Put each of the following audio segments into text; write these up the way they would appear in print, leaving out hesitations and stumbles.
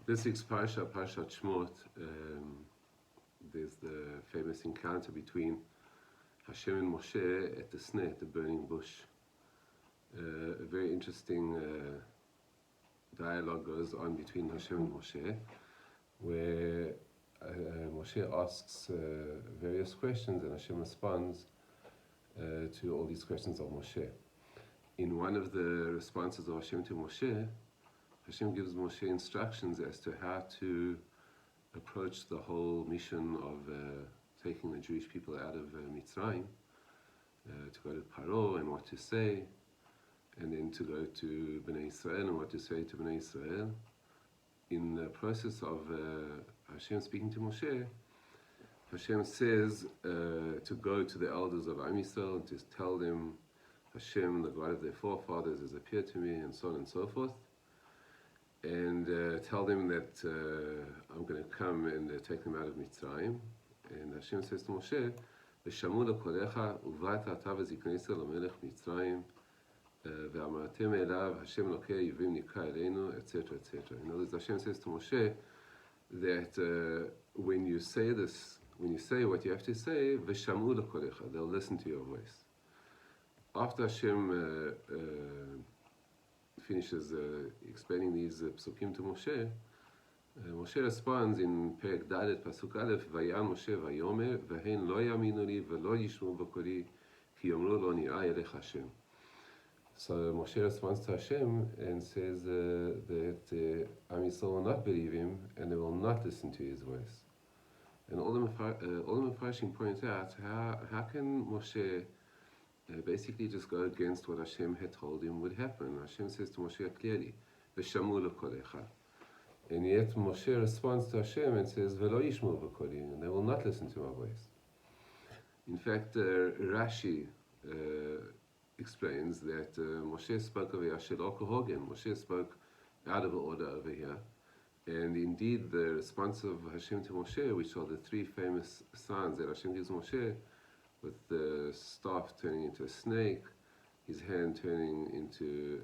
This week's Parshat Shmot, there's the famous encounter between Hashem and Moshe at the sneh, at the burning bush. A very interesting dialogue goes on between Hashem and Moshe, where Moshe asks various questions and Hashem responds to all these questions of Moshe. In one of the responses of Hashem to Moshe, Hashem gives Moshe instructions as to how to approach the whole mission of taking the Jewish people out of Mitzrayim, to go to Paro and what to say, and then to go to Bnei Israel and what to say to Bnei Israel. In the process of Hashem speaking to Moshe, Hashem says to go to the elders of Am Yisrael and to tell them, Hashem, the God of their forefathers, has appeared to me, and so on and so forth. And tell them that I'm going to come and take them out of Mitzrayim. And Hashem says to Moshe, "V'shamu l'kolecha uvata ata v'ziknei Yisrael l'melech Mitzrayim ve'amartem elav Hashem Elokei yivim nika eleinu," etc., etc. In other words, Hashem says to Moshe that when you say this, when you say what you have to say, "V'shamu l'kolecha," they'll listen to your voice. After Hashem finishes explaining these psukim to Moshe, Moshe responds in Perek Dalet Pasuk Aleph, "Vayam Moshe vayomer v'hen lo yaminu li v'lo yishmu b'koli ki yomru lo ni'ah elech Hashem." So Moshe responds to Hashem and says that Am Yisrael will not believe him and they will not listen to his voice. And all the Mefarshim point out how can Moshe basically just go against what Hashem had told him would happen. Hashem says to Moshe clearly, "V'shamu l'kolecha," and yet Moshe responds to Hashem and says, "V'lo yishmu b'koli," and they will not listen to my voice. In fact, Rashi explains that Moshe spoke of Yashelo Kohogen. Moshe spoke out of order over here, and indeed the response of Hashem to Moshe, which are the three famous signs that Hashem gives Moshe, with the staff turning into a snake, his hand turning into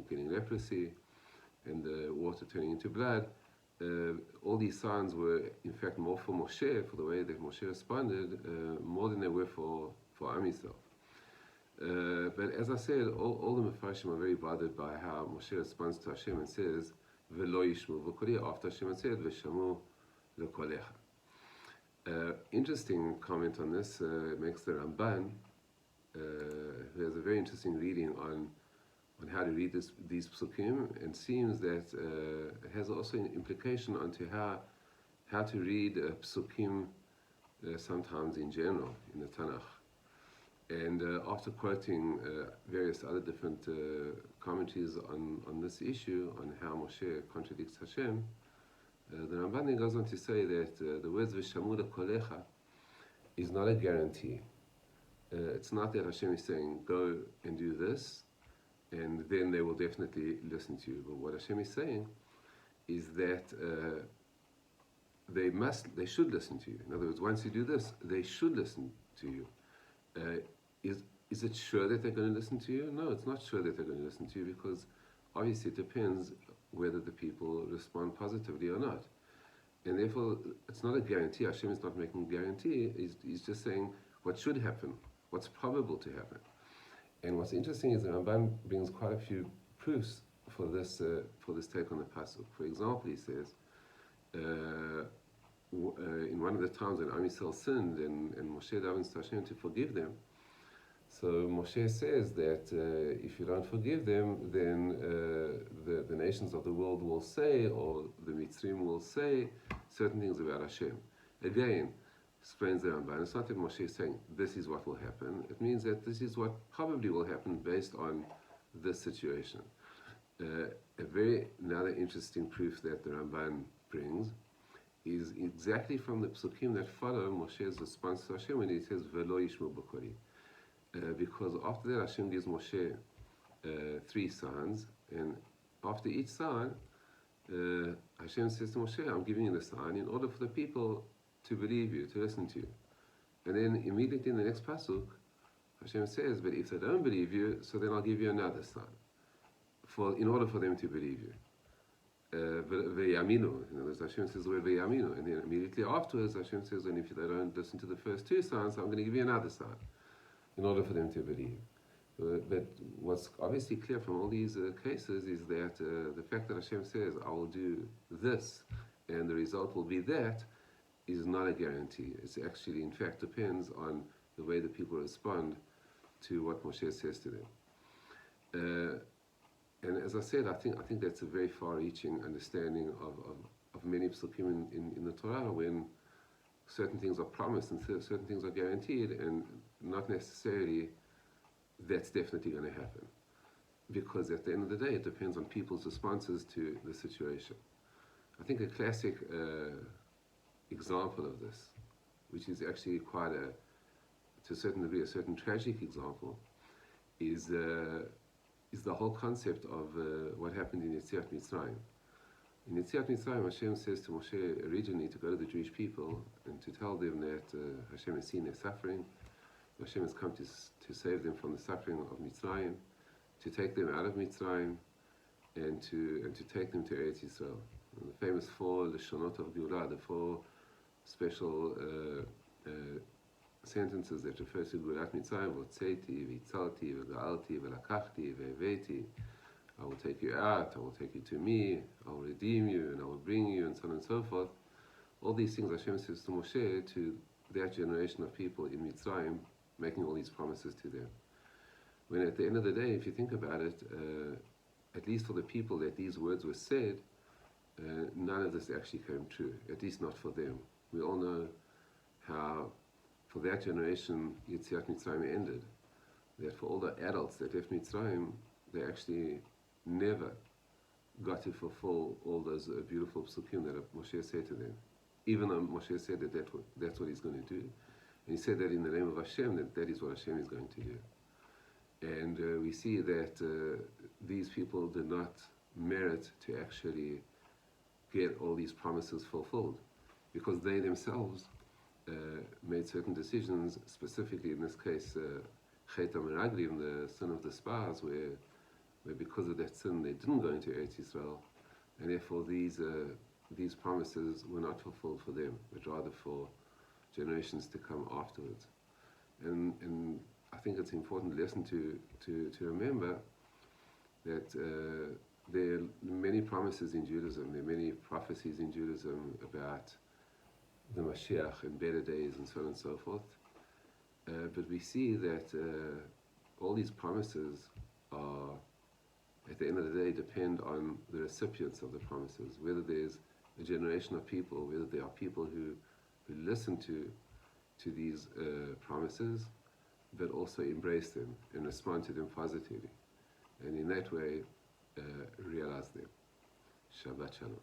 getting leprosy, and the water turning into blood. All these signs were in fact more for Moshe, for the way that Moshe responded, more than they were for Am Yisrael. But as I said, all the Mefarshim are very bothered by how Moshe responds to Hashem and says, "V'lo yishmu v'koli," after Hashem had said, "V'shamu l'kolecha." Interesting comment on this makes the Ramban, who has a very interesting reading on how to read these psukim, and seems that it has also an implication onto how to read psukim sometimes in general in the Tanakh. And after quoting various other different commentaries on this issue, on how Moshe contradicts Hashem, the Ramban goes on to say that the words "V'shamu l'kolecha" is not a guarantee. It's not that Hashem is saying, "Go and do this," and then they will definitely listen to you. But what Hashem is saying is that they should listen to you. In other words, once you do this, they should listen to you. Is it sure that they're going to listen to you? No, it's not sure that they're going to listen to you, because obviously it depends whether the people respond positively or not. And therefore, it's not a guarantee. Hashem is not making a guarantee. He's just saying what should happen, what's probable to happen. And what's interesting is the Ramban brings quite a few proofs for this take on the pasuk. For example, he says, in one of the times when Am Yisrael sinned and Moshe davens to Hashem to forgive them, so Moshe says that if you don't forgive them, then the nations of the world will say, or the Mitzrim will say, certain things about Hashem. Again, explains the Ramban, it's not that Moshe is saying this is what will happen. It means that this is what probably will happen based on this situation. Another interesting proof that the Ramban brings is exactly from the psukim that follow Moshe's response to Hashem when he says, "V'lo yishmu b'koli." Because after that Hashem gives Moshe three signs, and after each sign Hashem says to Moshe, "I'm giving you the sign in order for the people to believe you, to listen to you." And then immediately in the next pasuk Hashem says, "But if they don't believe you, so then I'll give you another sign, in order for them to believe you." Ve'yaminu. Hashem says the word ve'yaminu, and then immediately afterwards Hashem says, and if they don't listen to the first two signs, I'm going to give you another sign, in order for them to believe. But what's obviously clear from all these cases is that the fact that Hashem says, I will do this, and the result will be that, is not a guarantee. It's actually, in fact, depends on the way the people respond to what Moshe says to them. And as I said, I think that's a very far-reaching understanding of many psukim in the Torah, when certain things are promised and certain things are guaranteed, and not necessarily that's definitely going to happen. Because at the end of the day, it depends on people's responses to the situation. I think a classic example of this, which is actually quite to a certain degree, a certain tragic example, is the whole concept of what happened in Yetziat Mitzrayim. In Yetziat Mitzrayim, Hashem says to Moshe originally to go to the Jewish people and to tell them that Hashem has seen their suffering, Hashem has come to save them from the suffering of Mitzrayim, to take them out of Mitzrayim, and to take them to Eretz Yisrael. And the famous four Lashonot of Geulah, the four special sentences that refer to Geulat Mitzrayim: Votzeiti, Vitzalti, V'ga'alti, V'lakachti, V'eveti. I will take you out, I will take you to me, I will redeem you, and I will bring you, and so on and so forth. All these things Hashem says to Moshe, to that generation of people in Mitzrayim, making all these promises to them. When at the end of the day, if you think about it, at least for the people that these words were said, none of this actually came true, at least not for them. We all know how, for that generation, Yetziat Mitzrayim ended. That for all the adults that left Mitzrayim, they actually never got to fulfill all those beautiful psukim that Moshe said to them. Even though Moshe said that that's what he's going to do. And he said that in the name of Hashem, that is what Hashem is going to do. And we see that these people did not merit to actually get all these promises fulfilled, because they themselves made certain decisions, specifically in this case, Chet HaMeraglim, the sin of the spies, where because of that sin they didn't go into Eretz Yisrael, and therefore these promises were not fulfilled for them, but rather for generations to come afterwards. And I think it's an important lesson to remember that there are many promises in Judaism, there are many prophecies in Judaism about the Mashiach and better days and so on and so forth. But we see that all these promises are, at the end of the day, depend on the recipients of the promises, whether there's a generation of people, whether there are people who listen to these promises, but also embrace them and respond to them positively, and in that way realize them. Shabbat Shalom.